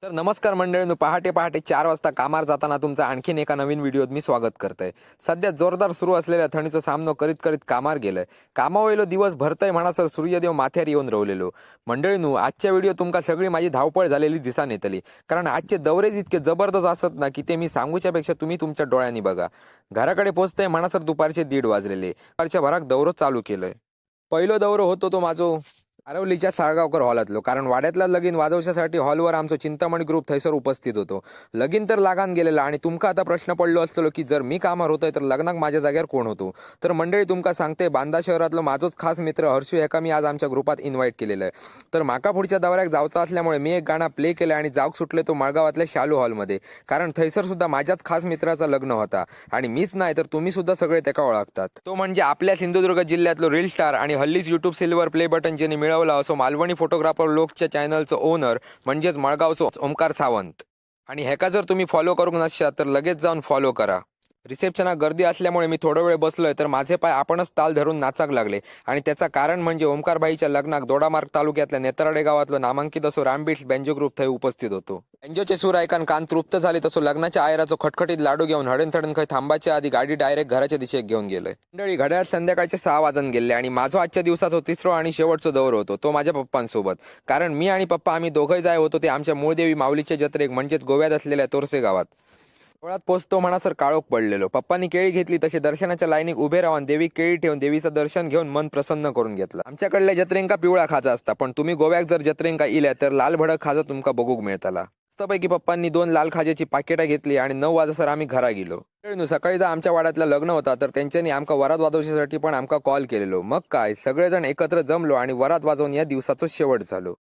तर नमस्कार मंडळींनो, पहाटे पहाटे 4 वाजता कामार जाताना तुमचं आणखीन एका नवीन व्हिडिओत मी स्वागत करतोय. सध्या जोरदार सुरू असलेल्या थंडीचा सामनो करीत करीत कामार गेलोय. कामावयलो दिवस भरतय म्हणा सूर्यदेव माथ्यार येऊन रवलेलो. मंडळींनो, आजच्या व्हिडिओ तुमका सगळी माझी धावपळ झालेली दिसान येतली. कारण आजचे दौरेच इतके जबरदस्त असत ना की ते मी सांगूच्या पेक्षा तुम्ही तुमच्या डोळ्यांनी बघा. घराकडे पोहोचतय म्हणा दुपारचे 1:30 वाजलेले. दुपारच्या भराक दौरो चालू केलोय. पहिलो दौरो होतो तो माझो आरवलीच्या साळगावकर हॉलातलो. कारण वाड्यातला लगीन वाजवण्यासाठी हॉलवर आमचो चिंतामणी ग्रुप थैसर उपस्थित होतो. लगीन तर लागान गेलेला आणि तुमका आता प्रश्न पडलो असतो की जर मी कामार होतोय तर लग्नाक माझ्या जाग्यावर कोण होतो. तर मंडळी तुमका सांगते, बांदा शहरातलो माझोच खास मित्र हर्षू ह्याका मी आज आमच्या ग्रुपात इन्व्हाइट केलेलं आहे. तर माका पुढच्या दौऱ्याक जायचं असल्यामुळे मी एक गाणं प्ले केलं आणि जाऊक सुटले तो मळगावातल्या शालू हॉलमध्ये. कारण थैसर सुद्धा माझ्याच खास मित्राचं लग्न होता आणि मीच नाही तर तुम्ही सुद्धा सगळे त्याका ओळखतात. तो म्हणजे आपल्या सिंधुदुर्ग जिल्ह्यातलो रील स्टार आणि हल्लीच युट्यूब सिल्वर प्ले बटन ज्याने मिळवला असो मालवणी फोटोग्राफर लोकच्या चॅनलचं ओनर म्हणजेच मळगावचो ओमकार सावंत. आणि ह्याका जर तुम्ही फॉलो करूक नसशात तर लगेच जाऊन फॉलो करा. रिसेप्शनात गर्दी असल्यामुळे मी थोडा वेळ बसलोय तर माझे पाय आपणच ताल धरून नाचाक लागले. आणि त्याचा कारण म्हणजे ओमकारबाईच्या लग्नाक दोडामार्ग तालुक्यातल्या नेत्राडे गावातलं नामांकित असो रामबीट्स बेंजो ग्रुप थंय उपस्थित होतो. बेंजोचे सूर ऐकान कान तृप्त झाले तसो लग्नाच्या आयराचो खटखटीत लाडू घेऊन हडणथडण खंय थांबाच्या आधी गाडी डायरेक्ट घराच्या दिशेक घेऊन गेलोय. मंडळी, घड्याळ संध्याकाळचे 6 वाजून गेले आणि माझा आजच्या दिवसाचा तिसरा आणि शेवटचा दौर होतो तो माझ्या पप्पांसोबत. कारण मी आणि पप्पा आम्ही दोघंही जाय होतो ते आमच्या मूळदेवी माऊलीच्या जत्रेक म्हणजेच गोव्यात असलेल्या तोरसे गावात. देवळात पोचतो म्हणा काळोख पडलेलो. पप्पांनी केळी घेतली तशी दर्शनाच्या लाईनीक उभे राहून देवी केळी ठेवून देवीचं दर्शन घेऊन मन प्रसन्न करून घेतलं. आमच्याकडल्या जत्रेंका पिवळा खाजा असता, पण तुम्ही गोव्याक जर जत्रेंका इल्या तर लाल भडक खाजा तुमका बघूक मिळताला. मस्तपैकी पप्पांनी 2 लाल खाज्याची पाकिटा घेतली आणि 9 वाजता आम्ही घरा गेलो. सकाळी जर आमच्या वाड्यातलं लग्न होता तर त्यांच्यानी आमका वरात वाजवण्यासाठी पण आमका कॉल केलेलो. मग काय, सगळेजण एकत्र जमलो आणि वरात वाजवून या दिवसाचा शेवट झालो.